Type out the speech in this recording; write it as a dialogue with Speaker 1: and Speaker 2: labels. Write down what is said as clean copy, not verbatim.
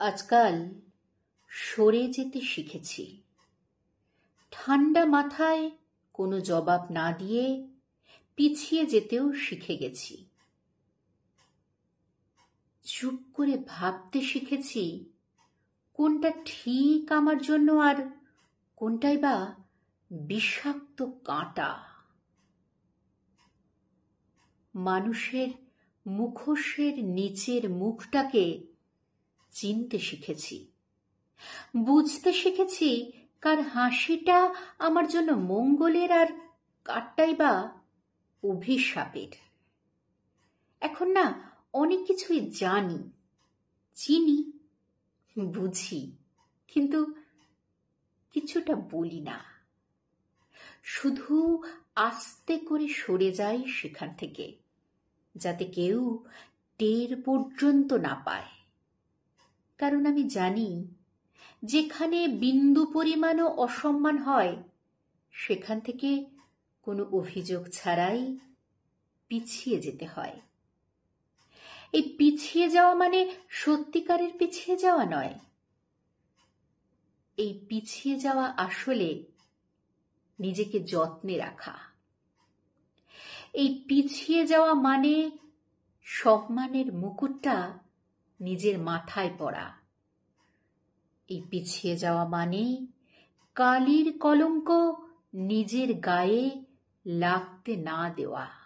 Speaker 1: আজকাল সরে যেতে শিখেছি। ঠান্ডা মাথায় কোনো জবাব না দিয়ে পিছিয়ে যেতেও শিখে গেছি। চুপ করে ভাবতে শিখেছি কোনটা ঠিক আমার জন্য আর কোনটাই বা বিষাক্ত কাঁটা। মানুষের মুখোশের নিচের মুখটাকে চিনতে শিখেছি। বুঝতে শিখেছি কার হাসিটা আমার জন্য মঙ্গলের আর কারটাই বা অভিশাপের। এখন না অনেক কিছুই জানি, চিনি, বুঝি, কিন্তু কিছুটা বলি না। শুধু আস্তে করে সরে যাই সেখান থেকে, যাতে কেউ টের পর্যন্ত না পায়। কারণ আমি জানি যেখানে বিন্দু পরিমাণও অসম্মান হয় সেখান থেকে কোনো অভিযোগ ছাড়াই পিছিয়ে যেতে হয়। এই পিছিয়ে যাওয়া মানে সত্যিকারের পিছিয়ে যাওয়া নয়। এই পিছিয়ে যাওয়া আসলে নিজেকে যত্নে রাখা। এই পিছিয়ে যাওয়া মানে সম্মানের মুকুটটা নিজের মাথায় পড়া। এই পিছিয়ে যাওয়া মানে কালির কলঙ্ক নিজের গায়ে লাগতে না দেওয়া।